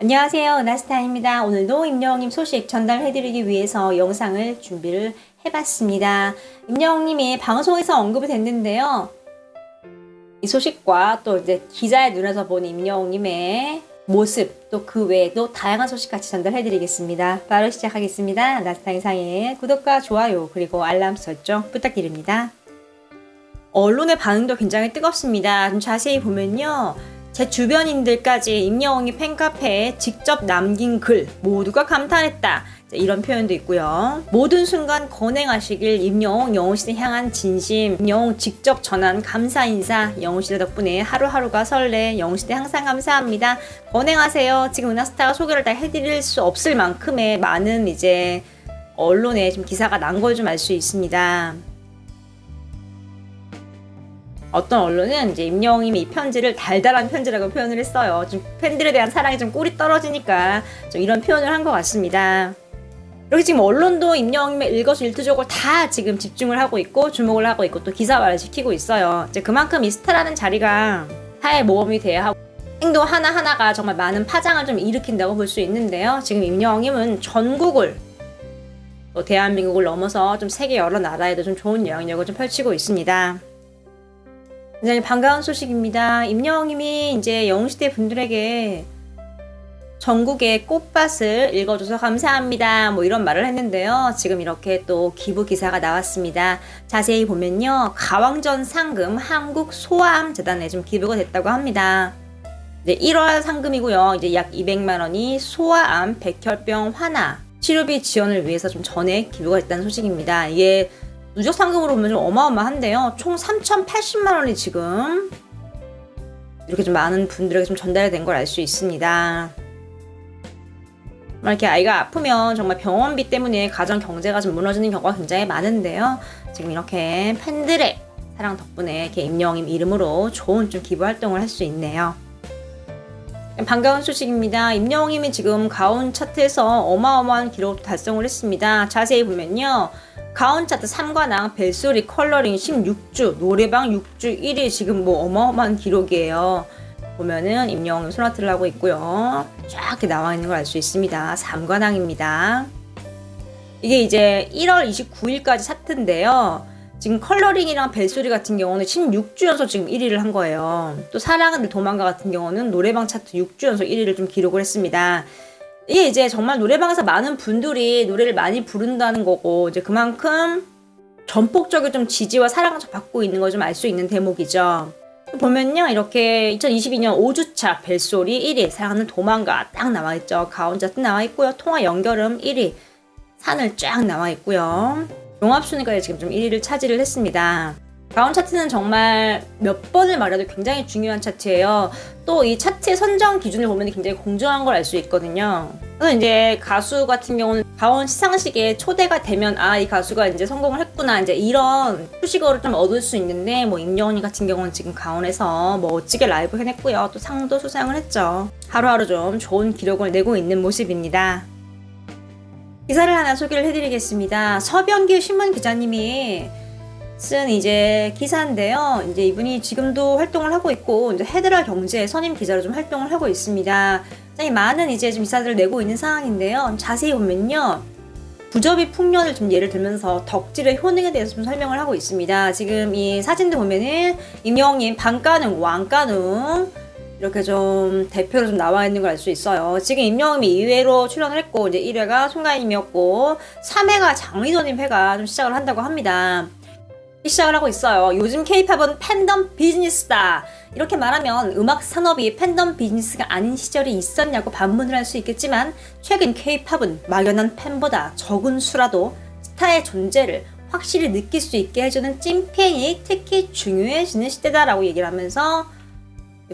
안녕하세요, 은하스타입니다. 오늘도 임영웅님 소식 전달해드리기 위해서 영상을 준비를 해봤습니다. 임영웅님이 방송에서 언급이 됐는데요. 이 소식과 또 이제 기자의 눈에서 본 임영웅님의 모습, 또 그 외에도 다양한 소식 같이 전달해드리겠습니다. 바로 시작하겠습니다. 은하스타 영상에 구독과 좋아요 그리고 알람 설정 부탁드립니다. 언론의 반응도 굉장히 뜨겁습니다. 좀 자세히 보면요. 제 주변인들까지 임영웅이 팬카페에 직접 남긴 글 모두가 감탄했다. 이런 표현도 있고요. 모든 순간 건행하시길 임영웅, 영웅시대 향한 진심, 임영웅 직접 전한 감사 인사, 영웅시대 덕분에 하루하루가 설레, 영웅시대 항상 감사합니다. 건행하세요. 지금 은하스타가 소개를 다 해드릴 수 없을 만큼의 많은 이제 언론에 좀 기사가 난 걸 좀 알 수 있습니다. 어떤 언론은 이제 임영웅님이 이 편지를 달달한 편지라고 표현을 했어요. 좀 팬들에 대한 사랑이 좀 꿀이 떨어지니까 좀 이런 표현을 한 것 같습니다. 이렇게 지금 언론도 임영웅님의 일거수일투족을 다 지금 집중을 하고 있고 주목을 하고 있고 또 기사화를 시키고 있어요. 이제 그만큼 이 스타라는 자리가 타의 모범이 돼야 하고 행동 하나하나가 정말 많은 파장을 좀 일으킨다고 볼 수 있는데요. 지금 임영웅님은 전국을 또 대한민국을 넘어서 좀 세계 여러 나라에도 좀 좋은 영향력을 좀 펼치고 있습니다. 굉장히 반가운 소식입니다. 임영웅님이 이제 영웅시대 분들에게 전국의 꽃밭을 읽어줘서 감사합니다. 뭐 이런 말을 했는데요. 지금 이렇게 또 기부 기사가 나왔습니다. 자세히 보면요. 가왕전 상금 한국 소아암 재단에 좀 기부가 됐다고 합니다. 이제 1월 상금이고요. 이제 약 200만 원이 소아암 백혈병 환아 치료비 지원을 위해서 좀 전에 기부가 됐다는 소식입니다. 이게 누적 상금으로 보면 좀 어마어마한데요. 총 3,080만 원이 지금 이렇게 좀 많은 분들에게 좀 전달이 된 걸 알 수 있습니다. 이렇게 아이가 아프면 정말 병원비 때문에 가정 경제가 좀 무너지는 경우가 굉장히 많은데요. 지금 이렇게 팬들의 사랑 덕분에 이렇게 임영웅님 이름으로 좋은 좀 기부 활동을 할 수 있네요. 반가운 소식입니다. 임영웅님이 지금 가온 차트에서 어마어마한 기록을 달성을 했습니다. 자세히 보면요. 가온 차트 3관왕 벨소리 컬러링 16주 노래방 6주 1위 지금 뭐 어마어마한 기록이에요. 보면은 임영웅이 소나트를 하고 있고요. 쫙 이렇게 나와 있는 걸 알 수 있습니다. 3관왕입니다. 이게 이제 1월 29일까지 차트인데요. 지금 컬러링이랑 벨소리 같은 경우는 16주 연속 지금 1위를 한 거예요. 또 사랑은 늘 도망가 같은 경우는 노래방 차트 6주 연속 1위를 좀 기록을 했습니다. 이게 이제 정말 노래방에서 많은 분들이 노래를 많이 부른다는 거고 이제 그만큼 전폭적인 좀 지지와 사랑을 받고 있는 걸 좀 알 수 있는 대목이죠. 보면요. 이렇게 2022년 5주차 벨소리 1위, 사랑은 도망가 딱 나와 있죠. 가온 차트 나와 있고요. 통화 연결음 1위, 산을 쫙 나와 있고요. 종합순위까지 지금 좀 1위를 차지를 했습니다. 가온 차트는 정말 몇 번을 말해도 굉장히 중요한 차트예요. 또 이 차트의 선정 기준을 보면 굉장히 공정한 걸 알 수 있거든요. 그래서 이제 가수 같은 경우는 가온 시상식에 초대가 되면 이 가수가 이제 성공을 했구나 이제 이런 수식어를 좀 얻을 수 있는데 뭐 임영웅 같은 경우는 지금 가온에서 뭐 멋지게 라이브 해냈고요. 또 상도 수상을 했죠. 하루하루 좀 좋은 기록을 내고 있는 모습입니다. 기사를 하나 소개를 해드리겠습니다. 서병기 신문 기자님이 쓴 이제 기사인데요. 이제 이분이 지금도 활동을 하고 있고 이제 헤드라 경제 선임 기자로 좀 활동을 하고 있습니다. 굉장히 많은 이제 좀 기사들을 내고 있는 상황인데요. 자세히 보면요. 부접이 풍년을 좀 예를 들면서 덕질의 효능에 대해서 좀 설명을 하고 있습니다. 지금 이 사진도 보면은 임영웅님 반가능, 왕가능 이렇게 좀 대표로 좀 나와 있는 걸 알 수 있어요. 지금 임영웅이 2회로 출연을 했고 이제 1회가 송가인님이었고 3회가 장리도님 회가 좀 시작을 한다고 합니다. 시작을 하고 있어요. 요즘 K-팝은 팬덤 비즈니스다. 이렇게 말하면 음악 산업이 팬덤 비즈니스가 아닌 시절이 있었냐고 반문을 할 수 있겠지만 최근 K-팝은 막연한 팬보다 적은 수라도 스타의 존재를 확실히 느낄 수 있게 해주는 찐팬이 특히 중요해지는 시대다라고 얘기를 하면서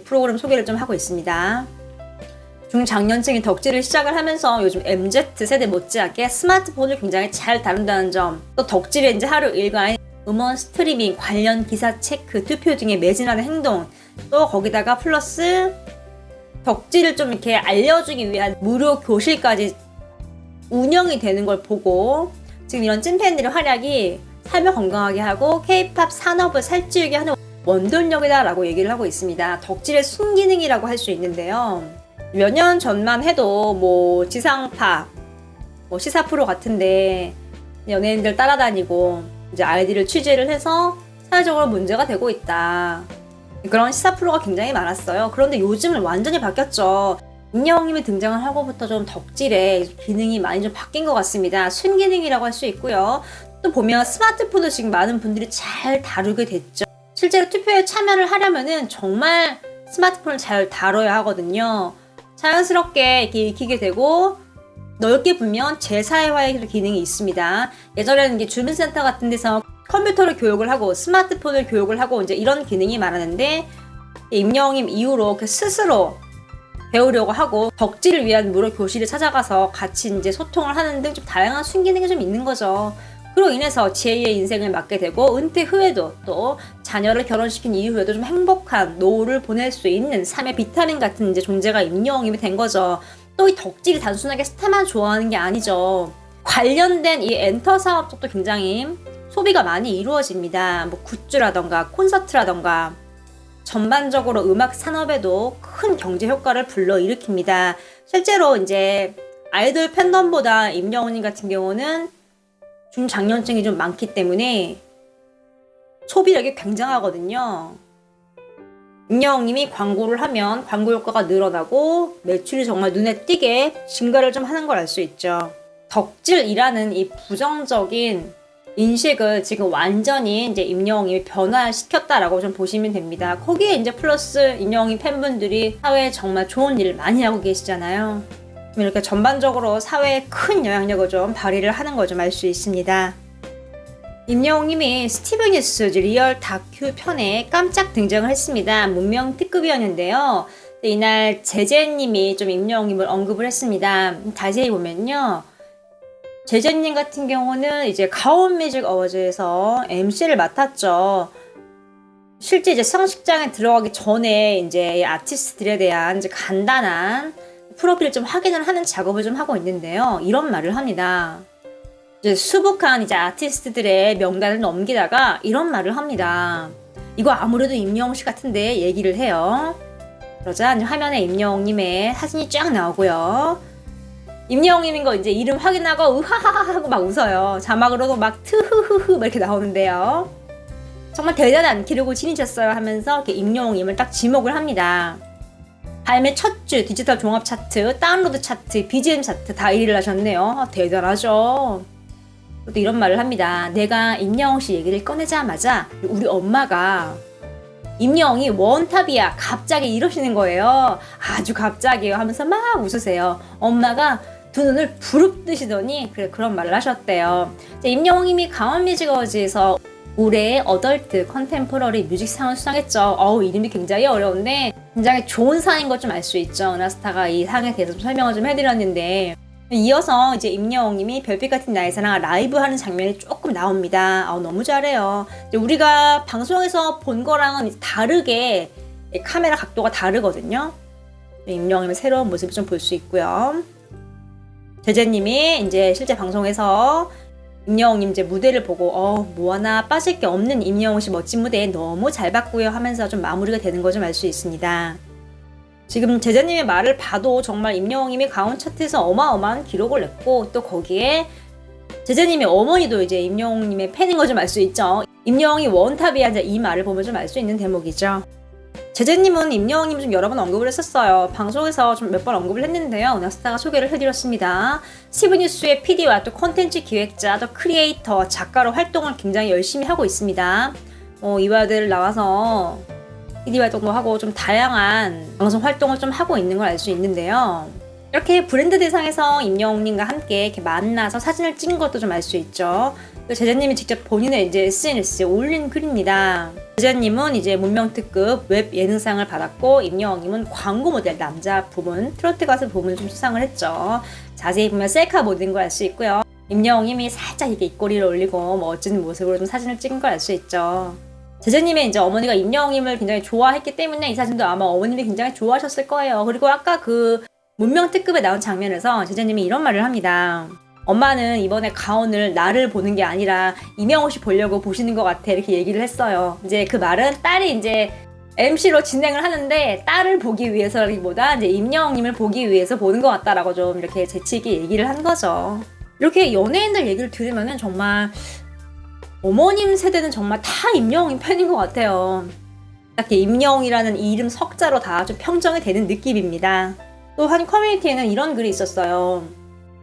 프로그램 소개를 좀 하고 있습니다. 중장년층이 덕질을 시작을 하면서 요즘 MZ세대 못지않게 스마트폰을 굉장히 잘 다룬다는 점, 또 덕질의 이제 하루 일과인 음원 스트리밍, 관련 기사 체크, 투표 등에 매진하는 행동, 또 거기다가 플러스 덕질을 좀 이렇게 알려주기 위한 무료 교실까지 운영이 되는 걸 보고 지금 이런 찐팬들의 활약이 삶을 건강하게 하고 K-팝 산업을 살찌우게 하는 원동력이다라고 얘기를 하고 있습니다. 덕질의 순기능이라고 할 수 있는데요. 몇 년 전만 해도 뭐 지상파, 뭐 시사 프로 같은데 연예인들 따라다니고 이제 아이디를 취재를 해서 사회적으로 문제가 되고 있다. 그런 시사 프로가 굉장히 많았어요. 그런데 요즘은 완전히 바뀌었죠. 임영웅님이 등장을 하고부터 좀 덕질의 기능이 많이 좀 바뀐 것 같습니다. 순기능이라고 할 수 있고요. 또 보면 스마트폰을 지금 많은 분들이 잘 다루게 됐죠. 실제로 투표에 참여를 하려면은 정말 스마트폰을 잘 다뤄야 하거든요. 자연스럽게 이렇게 익히게 되고 넓게 보면 재사회화의 기능이 있습니다. 예전에는 이게 주민센터 같은 데서 컴퓨터를 교육을 하고 스마트폰을 교육을 하고 이제 이런 기능이 많았는데 임영웅님 이후로 스스로 배우려고 하고 덕질을 위한 무료 교실을 찾아가서 같이 이제 소통을 하는 등 좀 다양한 순기능이 좀 있는 거죠. 그로 인해서 제2의 인생을 맞게 되고 은퇴 후에도 또 자녀를 결혼시킨 이후에도 좀 행복한 노후를 보낼 수 있는 삶의 비타민 같은 이제 존재가 임영웅님이 된 거죠. 또 이 덕질이 단순하게 스타만 좋아하는 게 아니죠. 관련된 이 엔터 사업 쪽도 굉장히 소비가 많이 이루어집니다. 뭐 굿즈라던가 콘서트라던가 전반적으로 음악 산업에도 큰 경제 효과를 불러일으킵니다. 실제로 이제 아이돌 팬덤보다 임영웅님 같은 경우는 중장년층이 좀 많기 때문에 소비력이 굉장하거든요. 임영웅님이 광고를 하면 광고 효과가 늘어나고 매출이 정말 눈에 띄게 증가를 좀 하는 걸 알 수 있죠. 덕질이라는 이 부정적인 인식을 지금 완전히 이제 임영웅님이 변화시켰다라고 좀 보시면 됩니다. 거기에 이제 플러스 임영웅님 팬분들이 사회에 정말 좋은 일을 많이 하고 계시잖아요. 이렇게 전반적으로 사회에 큰 영향력을 좀 발휘를 하는 걸 좀 알 수 있습니다. 임영웅님이 스티븐 뉴스 리얼 다큐 편에 깜짝 등장을 했습니다. 문명 특급이었는데요. 이날 제재님이 좀 임영웅님을 언급을 했습니다. 자세히 보면요. 제재님 같은 경우는 이제 가온 뮤직 어워즈에서 MC를 맡았죠. 실제 이제 시상식장에 들어가기 전에 이제 아티스트들에 대한 이제 간단한 프로필을 좀 확인을 하는 작업을 좀 하고 있는데요. 이런 말을 합니다. 이제 수북한 이제 아티스트들의 명단을 넘기다가 이런 말을 합니다. 이거 아무래도 임영웅 씨 같은데 얘기를 해요. 그러자 이제 화면에 임영웅님의 사진이 쫙 나오고요. 임영웅님인 거 이제 이름 확인하고 으하하하 하고 막 웃어요. 자막으로도 막 트흐흐흐 막 이렇게 나오는데요. 정말 대단한 기록을 지니셨어요 하면서 이렇게 임영웅님을 딱 지목을 합니다. 발매 첫 주 디지털 종합 차트, 다운로드 차트, BGM 차트 다 1위를 하셨네요. 대단하죠. 또 이런 말을 합니다. 내가 임영웅 씨 얘기를 꺼내자마자 우리 엄마가 임영웅이 원탑이야 갑자기 이러시는 거예요. 아주 갑자기요 하면서 막 웃으세요. 엄마가 두 눈을 부릅뜨시더니 그런 말을 하셨대요. 임영웅님이 가온 뮤직 어워즈에서 올해의 어덜트 컨템포러리 뮤직상을 수상했죠. 이름이 굉장히 어려운데 굉장히 좋은 상인 것 좀 알 수 있죠. 은하스타가 이 상에 대해서 좀 설명을 좀 해드렸는데 이어서 이제 임영웅님이 별빛 같은 나의 사랑 라이브 하는 장면이 조금 나옵니다. 너무 잘해요. 이제 우리가 방송에서 본 거랑은 다르게 카메라 각도가 다르거든요. 임영웅님의 새로운 모습을 좀 볼 수 있고요. 제재님이 이제 실제 방송에서 임영웅님 이제 무대를 보고 뭐 하나 빠질 게 없는 임영웅 씨 멋진 무대 너무 잘 봤고요 하면서 좀 마무리가 되는 거 좀 알 수 있습니다. 지금 제재님의 말을 봐도 정말 임영웅님이 가온 차트에서 어마어마한 기록을 냈고 또 거기에 제재님의 어머니도 이제 임영웅님의 팬인 거 좀 알 수 있죠. 임영웅이 원탑이야 이제 이 말을 보면 좀 알 수 있는 대목이죠. 제재님은 임영웅님 좀 여러 번 언급을 했었어요. 방송에서 좀 몇 번 언급을 했는데요. 은하스타가 소개를 해드렸습니다. 스티브뉴스의 PD와 또 콘텐츠 기획자, 또 크리에이터, 작가로 활동을 굉장히 열심히 하고 있습니다. 이와들 나와서 PD 활동도 하고 좀 다양한 방송 활동을 좀 하고 있는 걸 알 수 있는데요. 이렇게 브랜드 대상에서 임영웅님과 함께 이렇게 만나서 사진을 찍은 것도 좀 알 수 있죠. 제재님이 직접 본인의 이제 SNS에 올린 글입니다. 제재님은 이제 문명특급 웹 예능상을 받았고 임영웅님은 광고 모델 남자 부문, 트로트 가수 부문을 좀 수상을 했죠. 자세히 보면 셀카 모델인 걸 알 수 있고요. 임영웅님이 살짝 이게 입꼬리를 올리고 멋진 모습으로 좀 사진을 찍은 걸 알 수 있죠. 제재님의 이제 어머니가 임영웅님을 굉장히 좋아했기 때문에 이 사진도 아마 어머님이 굉장히 좋아하셨을 거예요. 그리고 아까 그 문명특급에 나온 장면에서 제재님이 이런 말을 합니다. 엄마는 이번에 가온을 나를 보는 게 아니라 임영웅 씨 보려고 보시는 것 같아 이렇게 얘기를 했어요. 이제 그 말은 딸이 이제 MC로 진행을 하는데 딸을 보기 위해서라기보다 이제 임영웅님을 보기 위해서 보는 것 같다라고 좀 이렇게 재치있게 얘기를 한 거죠. 이렇게 연예인들 얘기를 들으면은 정말 어머님 세대는 정말 다 임영웅 팬인 것 같아요. 이렇게 임영웅이라는 이름 석자로 다 좀 평정이 되는 느낌입니다. 또 한 커뮤니티에는 이런 글이 있었어요.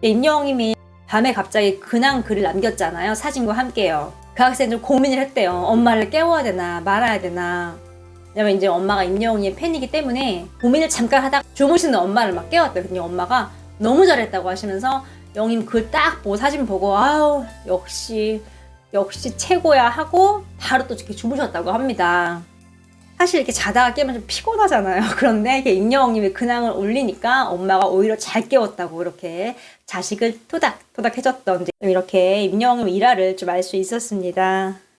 임영웅님이 밤에 갑자기 근황 글을 남겼잖아요. 사진과 함께요. 그 학생이 좀 고민을 했대요. 엄마를 깨워야 되나 말아야 되나. 왜냐면 이제 엄마가 임영웅의 팬이기 때문에 고민을 잠깐 하다가 주무시는 엄마를 막 깨웠대요. 근데 엄마가 너무 잘했다고 하시면서 영임 글 딱 보고 사진 보고 아우 역시 최고야 하고 바로 또 이렇게 주무셨다고 합니다. 사실 이렇게 자다가 깨면 좀 피곤하잖아요. 그런데 이렇게 임영웅님이 근황을 올리니까 엄마가 오히려 잘 깨웠다고 이렇게 자식을 토닥토닥 해줬던 이렇게 임영웅 일화를 좀 알 수 있었습니다.